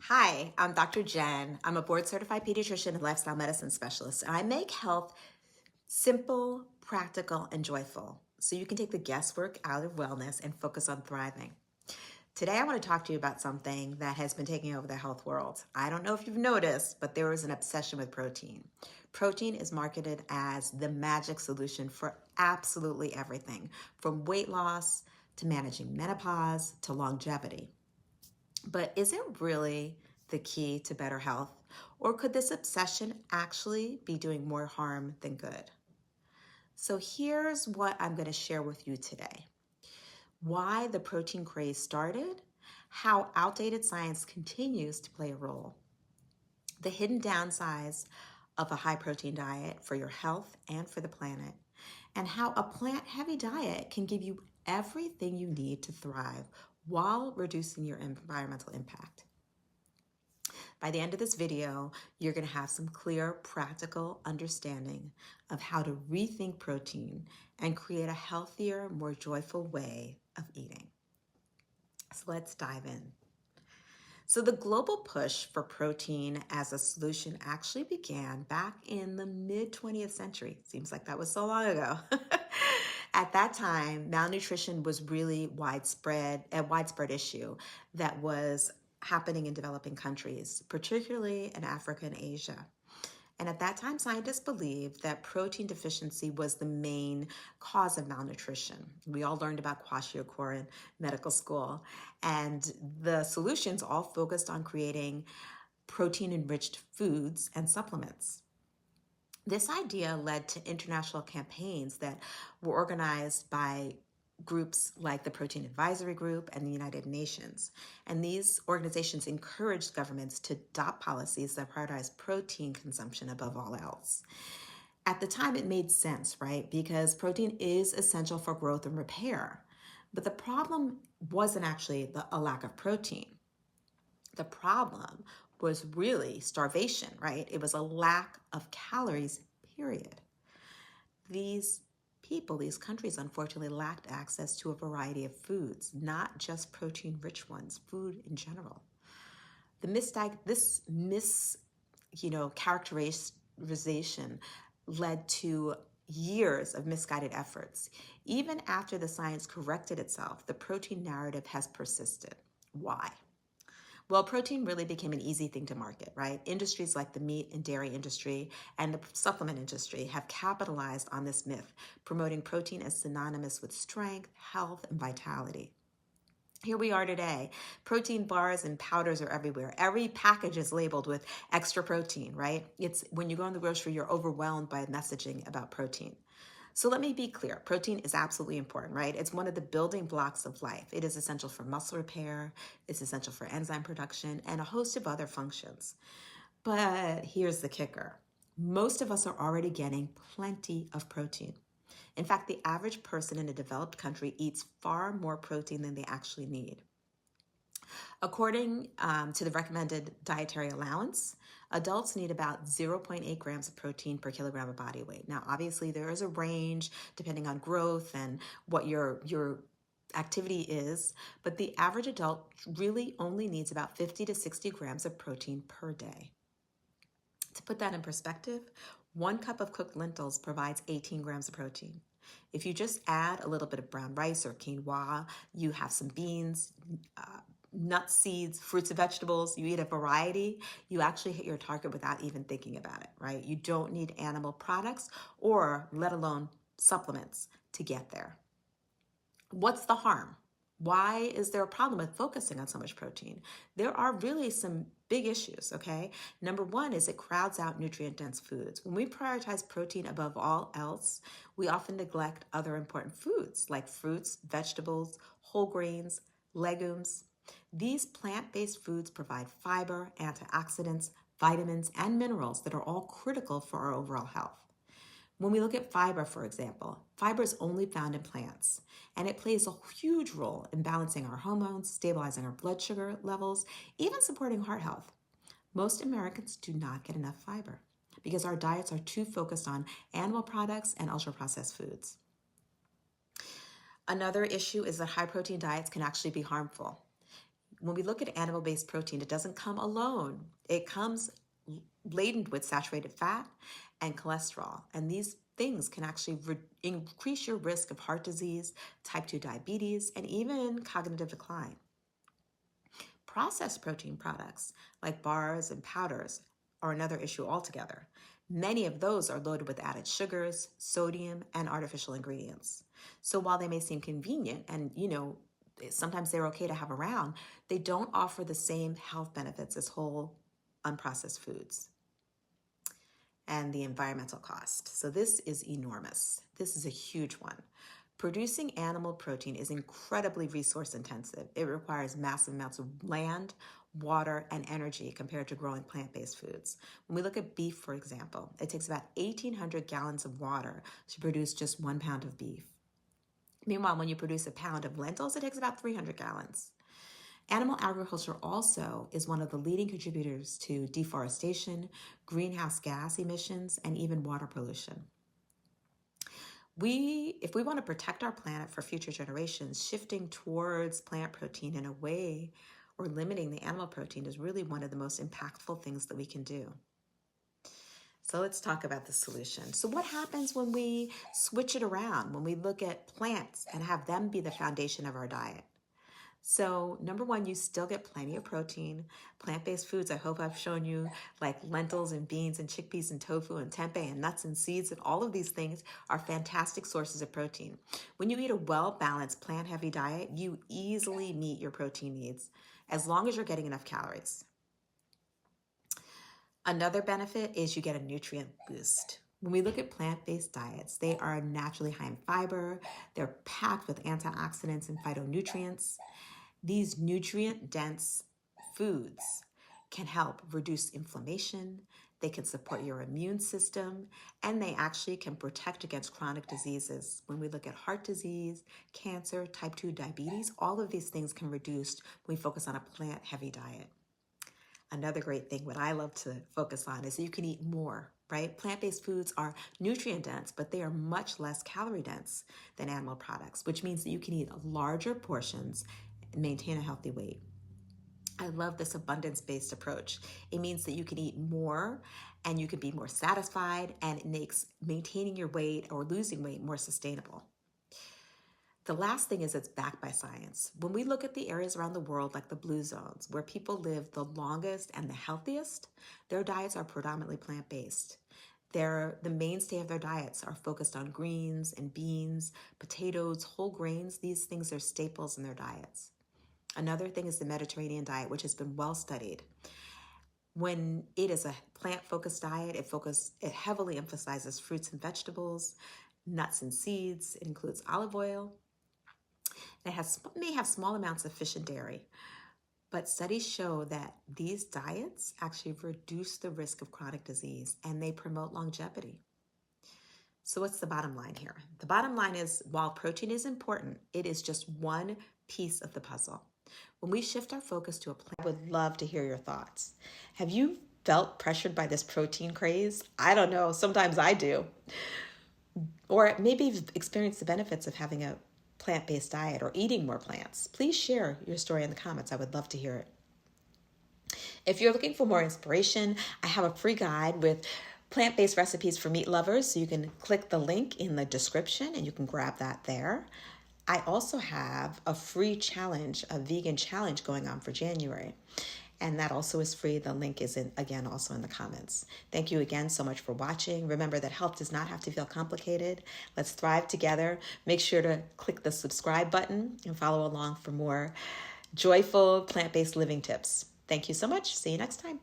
Hi, I'm Dr. Jen. I'm a board certified pediatrician and lifestyle medicine specialist, and I make health simple, practical, and joyful so you can take the guesswork out of wellness and focus on thriving. Today, I want to talk to you about something that has been taking over the health world. I don't know if you've noticed, but there is an obsession with protein. Protein is marketed as the magic solution for absolutely everything, from weight loss to managing menopause to longevity. But is it really the key to better health? Or could this obsession actually be doing more harm than good? So here's what I'm going to share with you today. Why the protein craze started, how outdated science continues to play a role, the hidden downsides of a high protein diet for your health and for the planet, and how a plant-heavy diet can give you everything you need to thrive while reducing your environmental impact. By the end of this video, you're going to have some clear, practical understanding of how to rethink protein and create a healthier, more joyful way of eating. So let's dive in. So the global push for protein as a solution actually began back in the mid-20th century. Seems like that was so long ago. At that time, malnutrition was really a widespread issue that was happening in developing countries, particularly in Africa and Asia. And at that time, scientists believed that protein deficiency was the main cause of malnutrition. We all learned about kwashiorkor in medical school, and the solutions all focused on creating protein-enriched foods and supplements. This idea led to international campaigns that were organized by groups like the Protein Advisory Group and the United Nations. And these organizations encouraged governments to adopt policies that prioritize protein consumption above all else. At the time, it made sense, right? Because protein is essential for growth and repair. But the problem wasn't actually a lack of protein. The problem was really starvation, right? It was a lack of calories, period. These countries, unfortunately lacked access to a variety of foods, not just protein-rich ones, food in general. Characterization led to years of misguided efforts. Even after the science corrected itself, the protein narrative has persisted. Why? Well, protein really became an easy thing to market, right? Industries like the meat and dairy industry and the supplement industry have capitalized on this myth, promoting protein as synonymous with strength, health, and vitality. Here we are today. Protein bars and powders are everywhere. Every package is labeled with extra protein, right? It's when you go in the grocery, you're overwhelmed by messaging about protein. So let me be clear, protein is absolutely important, right? It's one of the building blocks of life. It is essential for muscle repair, it's essential for enzyme production, and a host of other functions. But here's the kicker. Most of us are already getting plenty of protein. In fact, the average person in a developed country eats far more protein than they actually need. According to the recommended dietary allowance, adults need about 0.8 grams of protein per kilogram of body weight. Now, obviously, there is a range depending on growth and what your activity is, but the average adult really only needs about 50 to 60 grams of protein per day. To put that in perspective, 1 cup of cooked lentils provides 18 grams of protein. If you just add a little bit of brown rice or quinoa, you have some beans, nuts, seeds, fruits and vegetables, you eat a variety, you actually hit your target without even thinking about it, right? You don't need animal products or let alone supplements to get there. What's the harm? Why is there a problem with focusing on so much protein? There are really some big issues, okay? Number one is it crowds out nutrient-dense foods. When we prioritize protein above all else, we often neglect other important foods like fruits, vegetables, whole grains, legumes. These plant-based foods provide fiber, antioxidants, vitamins, and minerals that are all critical for our overall health. When we look at fiber, for example, fiber is only found in plants, and it plays a huge role in balancing our hormones, stabilizing our blood sugar levels, even supporting heart health. Most Americans do not get enough fiber because our diets are too focused on animal products and ultra-processed foods. Another issue is that high protein diets can actually be harmful. when we look at animal-based protein, it doesn't come alone. It comes laden with saturated fat and cholesterol. And these things can actually increase your risk of heart disease, type 2 diabetes, and even cognitive decline. Processed protein products like bars and powders are another issue altogether. Many of those are loaded with added sugars, sodium, and artificial ingredients. So while they may seem convenient and, sometimes they're okay to have around, they don't offer the same health benefits as whole, unprocessed foods. And the environmental cost. So this is enormous. This is a huge one. Producing animal protein is incredibly resource intensive. It requires massive amounts of land, water, and energy compared to growing plant-based foods. When we look at beef, for example, it takes about 1,800 gallons of water to produce just 1 pound of beef. Meanwhile, when you produce a pound of lentils, it takes about 300 gallons. Animal agriculture also is one of the leading contributors to deforestation, greenhouse gas emissions, and even water pollution. If we want to protect our planet for future generations, shifting towards plant protein in a way or limiting the animal protein is really one of the most impactful things that we can do. So let's talk about the solution. So what happens when we switch it around, when we look at plants and have them be the foundation of our diet? So number one, you still get plenty of protein. Plant-based foods, I hope I've shown you, like lentils and beans and chickpeas and tofu and tempeh and nuts and seeds, and all of these things are fantastic sources of protein. When you eat a well-balanced plant-heavy diet, you easily meet your protein needs as long as you're getting enough calories. Another benefit is you get a nutrient boost. When we look at plant-based diets, they are naturally high in fiber. They're packed with antioxidants and phytonutrients. These nutrient-dense foods can help reduce inflammation, they can support your immune system, and they actually can protect against chronic diseases. When we look at heart disease, cancer, type 2 diabetes, all of these things can reduce when we focus on a plant-heavy diet. Another great thing, what I love to focus on, is that you can eat more, right? Plant-based foods are nutrient-dense, but they are much less calorie-dense than animal products, which means that you can eat larger portions and maintain a healthy weight. I love this abundance-based approach. It means that you can eat more and you can be more satisfied, and it makes maintaining your weight or losing weight more sustainable. The last thing is it's backed by science. When we look at the areas around the world, like the blue zones, where people live the longest and the healthiest, their diets are predominantly plant-based. The mainstay of their diets are focused on greens and beans, potatoes, whole grains. These things are staples in their diets. Another thing is the Mediterranean diet, which has been well studied. When it is a plant-focused diet, it heavily emphasizes fruits and vegetables, nuts and seeds. It includes olive oil. It may have small amounts of fish and dairy, but studies show that these diets actually reduce the risk of chronic disease and they promote longevity. So what's the bottom line here? The bottom line is, while protein is important, it is just one piece of the puzzle. When we shift our focus to a plant, I would love to hear your thoughts. Have you felt pressured by this protein craze? I don't know, sometimes I do. Or maybe you've experienced the benefits of having a plant-based diet or eating more plants. Please share your story in the comments. I would love to hear it. If you're looking for more inspiration, I have a free guide with plant-based recipes for meat lovers, so you can click the link in the description and you can grab that there. I also have a free challenge, a vegan challenge going on for January, and that also is free. The link is also in the comments. Thank you again so much for watching. Remember that health does not have to feel complicated. Let's thrive together. Make sure to click the subscribe button and follow along for more joyful plant-based living tips. Thank you so much. See you next time.